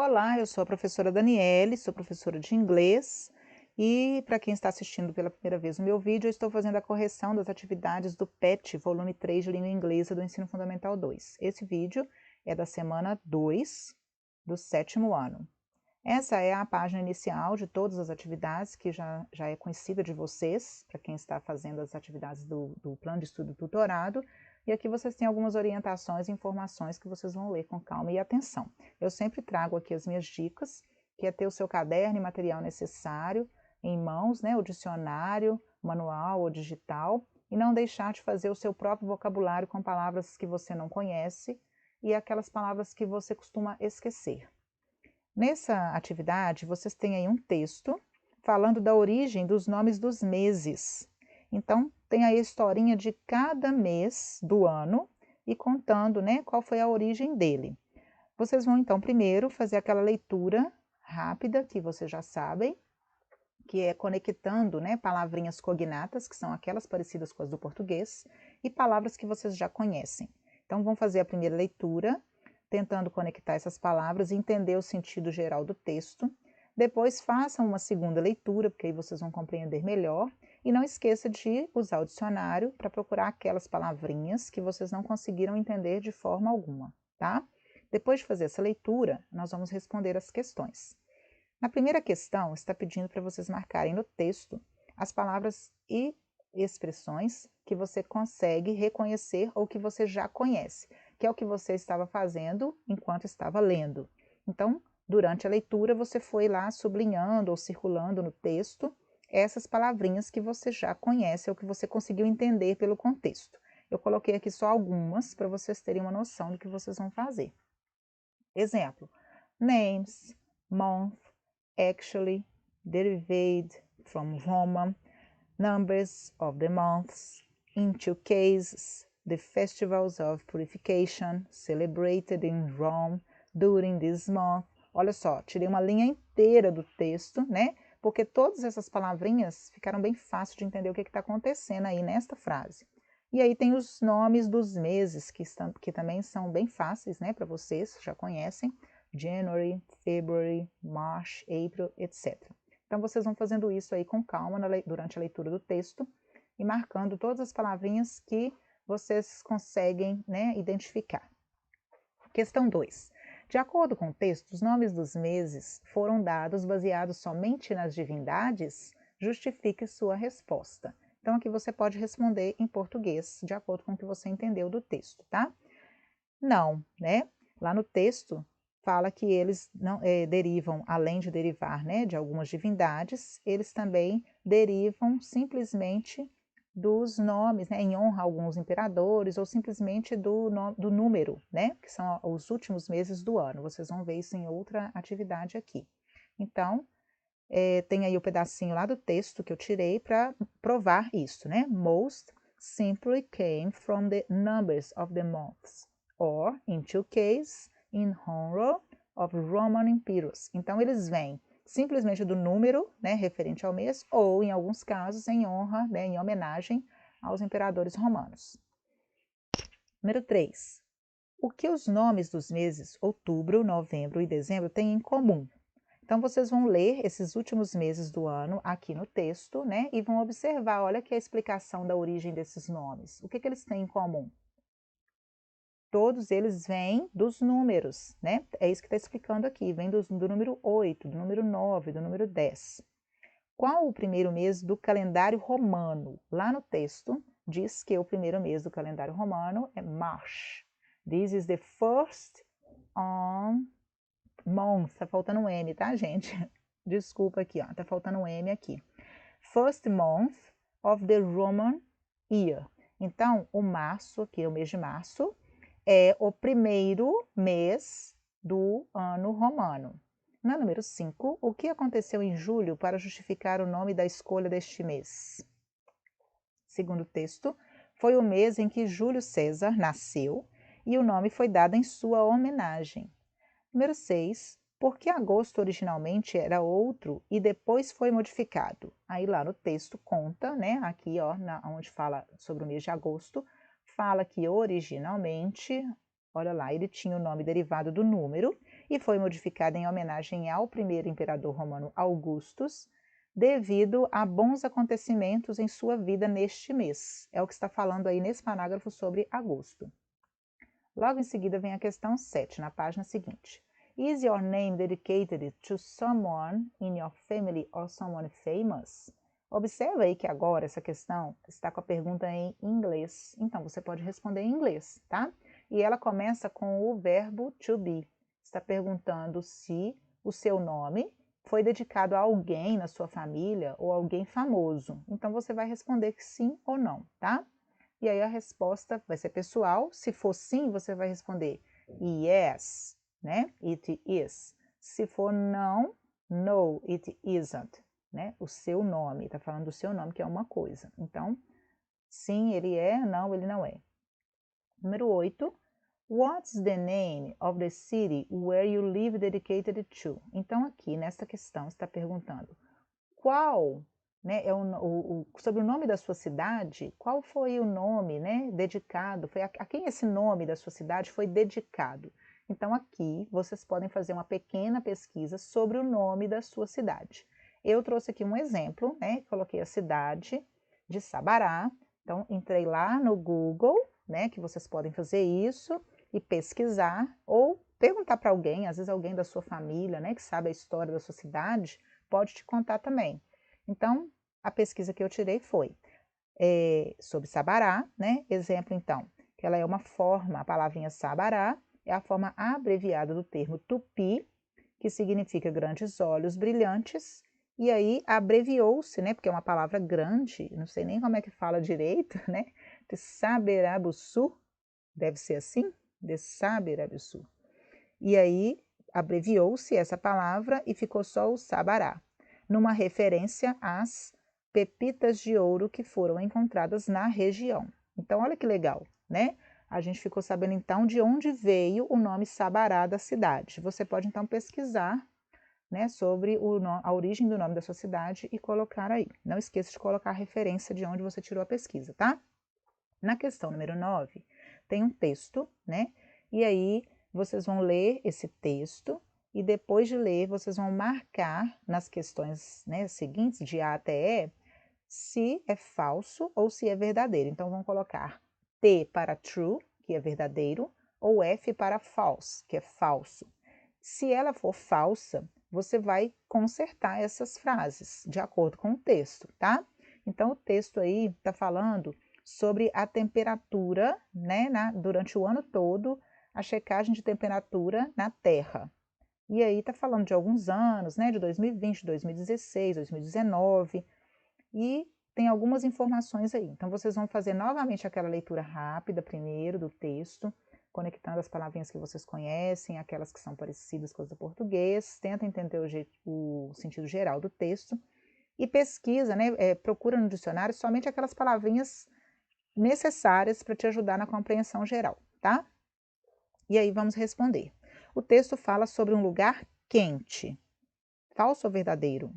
Olá, eu sou a professora Daniele, sou professora de inglês e para quem está assistindo pela primeira vez o meu vídeo, eu estou fazendo a correção das atividades do PET, volume 3 de língua inglesa do Ensino Fundamental 2. Esse vídeo é da semana 2 do 7º ano. Essa é a página inicial de todas as atividades que já é conhecida de vocês, para quem está fazendo as atividades do plano de estudo do tutorado, e aqui vocês têm algumas orientações e informações que vocês vão ler com calma e atenção. Eu sempre trago aqui as minhas dicas, que é ter o seu caderno e material necessário em mãos, né, o dicionário, manual ou digital, e não deixar de fazer o seu próprio vocabulário com palavras que você não conhece e aquelas palavras que você costuma esquecer. Nessa atividade, vocês têm aí um texto falando da origem dos nomes dos meses. Então, tem aí a historinha de cada mês do ano e contando, né, qual foi a origem dele. Vocês vão, então, primeiro fazer aquela leitura rápida, que vocês já sabem, que é conectando, né, palavrinhas cognatas, que são aquelas parecidas com as do português, e palavras que vocês já conhecem. Então, vão fazer a primeira leitura, tentando conectar essas palavras e entender o sentido geral do texto. Depois façam uma segunda leitura, porque aí vocês vão compreender melhor. E não esqueça de usar o dicionário para procurar aquelas palavrinhas que vocês não conseguiram entender de forma alguma, tá? Depois de fazer essa leitura, nós vamos responder as questões. Na primeira questão, está pedindo para vocês marcarem no texto as palavras e expressões que você consegue reconhecer ou que você já conhece, que é o que você estava fazendo enquanto estava lendo. Então, durante a leitura, você foi lá sublinhando ou circulando no texto essas palavrinhas que você já conhece ou que você conseguiu entender pelo contexto. Eu coloquei aqui só algumas para vocês terem uma noção do que vocês vão fazer. Exemplo: names, month, actually, derived from Roman, numbers of the months, in two cases, the festivals of purification celebrated in Rome during this month. Olha só, tirei uma linha inteira do texto, né? Porque todas essas palavrinhas ficaram bem fácil de entender o que está acontecendo aí nesta frase. E aí tem os nomes dos meses, que também são bem fáceis, né, para vocês, já conhecem. January, February, March, April, etc. Então, vocês vão fazendo isso aí com calma durante a leitura do texto e marcando todas as palavrinhas que vocês conseguem, né, identificar. Questão 2. De acordo com o texto, os nomes dos meses foram dados baseados somente nas divindades? Justifique sua resposta. Então, aqui você pode responder em português, de acordo com o que você entendeu do texto, tá? Não, né? Lá no texto fala que eles não derivam, além de derivar, né, de algumas divindades, eles também derivam simplesmente dos nomes, né, em honra a alguns imperadores, ou simplesmente do número, né, que são os últimos meses do ano. Vocês vão ver isso em outra atividade aqui. Então, tem aí o pedacinho lá do texto que eu tirei para provar isso, né? Most simply came from the numbers of the months, or, in two cases, in honor of Roman emperors. Então, eles vêm simplesmente do número, né, referente ao mês, ou, em alguns casos, em honra, né, em homenagem aos imperadores romanos. Número 3. O que os nomes dos meses outubro, novembro e dezembro têm em comum? Então, vocês vão ler esses últimos meses do ano aqui no texto, né? E vão observar, olha aqui a explicação da origem desses nomes. O que eles têm em comum? Todos eles vêm dos números, né? É isso que está explicando aqui, vem do número 8, do número 9, do número 10. Qual o primeiro mês do calendário romano? Lá no texto diz que o primeiro mês do calendário romano é March. This is the first month, tá faltando um M, tá, gente? Desculpa aqui, ó, tá faltando um M aqui. First month of the Roman year. Então, o março, aqui é o mês de março, é o primeiro mês do ano romano. Na número 5, o que aconteceu em julho para justificar o nome da escolha deste mês? Segundo o texto, foi o mês em que Júlio César nasceu e o nome foi dado em sua homenagem. Número 6, por que agosto originalmente era outro e depois foi modificado? Aí lá no texto conta, né, aqui ó, onde fala sobre o mês de agosto, fala que originalmente Olha lá, ele tinha o nome derivado do número e foi modificado em homenagem ao primeiro imperador romano Augustus, devido a bons acontecimentos em sua vida neste mês. É o que está falando aí nesse parágrafo sobre Augusto. Logo em seguida vem a questão 7, na página seguinte. Is your name dedicated to someone in your family or someone famous? Observa aí que agora essa questão está com a pergunta em inglês. Então, você pode responder em inglês, tá? E ela começa com o verbo to be. Está perguntando se o seu nome foi dedicado a alguém na sua família ou alguém famoso. Então, você vai responder que sim ou não, tá? E aí a resposta vai ser pessoal. Se for sim, você vai responder yes, né? It is. Se for não, no, it isn't, né? O seu nome, está falando do seu nome, que é uma coisa. Então, sim, ele é, não, ele não é. Número 8. What's the name of the city where you live dedicated to? Então, aqui, nesta questão, está perguntando qual, né, é sobre o nome da sua cidade, qual foi o nome, né, dedicado, foi a quem esse nome da sua cidade foi dedicado. Então, aqui, vocês podem fazer uma pequena pesquisa sobre o nome da sua cidade. Eu trouxe aqui um exemplo, né, coloquei a cidade de Sabará. Então, entrei lá no Google, né, que vocês podem fazer isso, e pesquisar, ou perguntar para alguém, às vezes alguém da sua família, né, que sabe a história da sua cidade, pode te contar também. Então, a pesquisa que eu tirei foi sobre Sabará, né? Exemplo, então, que ela é uma forma, a palavrinha Sabará é a forma abreviada do termo tupi, que significa grandes olhos brilhantes, e aí abreviou-se, né? Porque é uma palavra grande, não sei nem como é que fala direito, né? De Saberabuçu, deve ser assim? De Saberabuçu. E aí abreviou-se essa palavra e ficou só o Sabará, numa referência às pepitas de ouro que foram encontradas na região. Então, olha que legal, né? A gente ficou sabendo então de onde veio o nome Sabará da cidade. Você pode então pesquisar, né, sobre a origem do nome da sua cidade e colocar aí. Não esqueça de colocar a referência de onde você tirou a pesquisa, tá? Na questão número 9, tem um texto, né? E aí vocês vão ler esse texto e depois de ler, vocês vão marcar nas questões, né, seguintes, de A até E, se é falso ou se é verdadeiro. Então, vão colocar T para true, que é verdadeiro, ou F para false, que é falso. Se ela for falsa, você vai consertar essas frases de acordo com o texto, tá? Então, o texto aí está falando sobre a temperatura, né, durante o ano todo, a checagem de temperatura na Terra. E aí está falando de alguns anos, né, de 2020, 2016, 2019, e tem algumas informações aí. Então, vocês vão fazer novamente aquela leitura rápida primeiro do texto, conectando as palavrinhas que vocês conhecem, aquelas que são parecidas com as do português, tenta entender o sentido geral do texto, e pesquisa, né, procura no dicionário somente aquelas palavrinhas necessárias para te ajudar na compreensão geral, tá? E aí vamos responder. O texto fala sobre um lugar quente. Falso ou verdadeiro?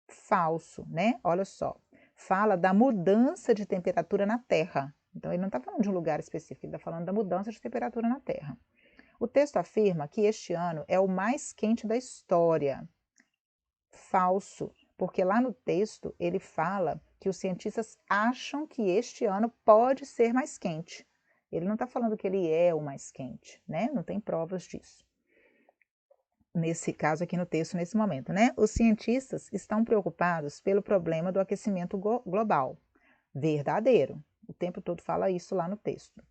Falso, né? Olha só. Fala da mudança de temperatura na Terra. Então, ele não está falando de um lugar específico, ele está falando da mudança de temperatura na Terra. O texto afirma que este ano é o mais quente da história. Falso, porque lá no texto ele fala que os cientistas acham que este ano pode ser mais quente. Ele não está falando que ele é o mais quente, né? Não tem provas disso. Nesse caso aqui no texto, nesse momento, né? Os cientistas estão preocupados pelo problema do aquecimento global. Verdadeiro. O tempo todo fala isso lá no texto.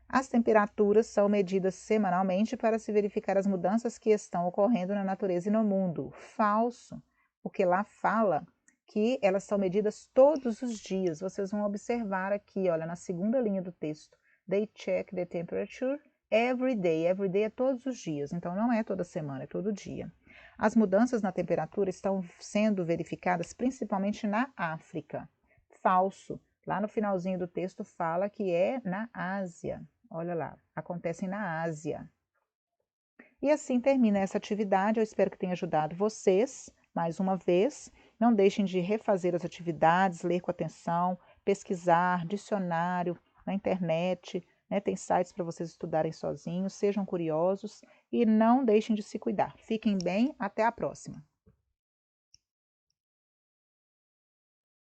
As temperaturas são medidas semanalmente para se verificar as mudanças que estão ocorrendo na natureza e no mundo. Falso, porque lá fala que elas são medidas todos os dias. Vocês vão observar aqui, olha, na segunda linha do texto. They check the temperature every day. Every day é todos os dias, então não é toda semana, é todo dia. As mudanças na temperatura estão sendo verificadas principalmente na África. Falso. Lá no finalzinho do texto fala que é na Ásia. Olha lá, acontecem na Ásia. E assim termina essa atividade. Eu espero que tenha ajudado vocês. Mais uma vez, não deixem de refazer as atividades, ler com atenção, pesquisar, dicionário na internet, né? Tem sites para vocês estudarem sozinhos, sejam curiosos e não deixem de se cuidar. Fiquem bem, até a próxima!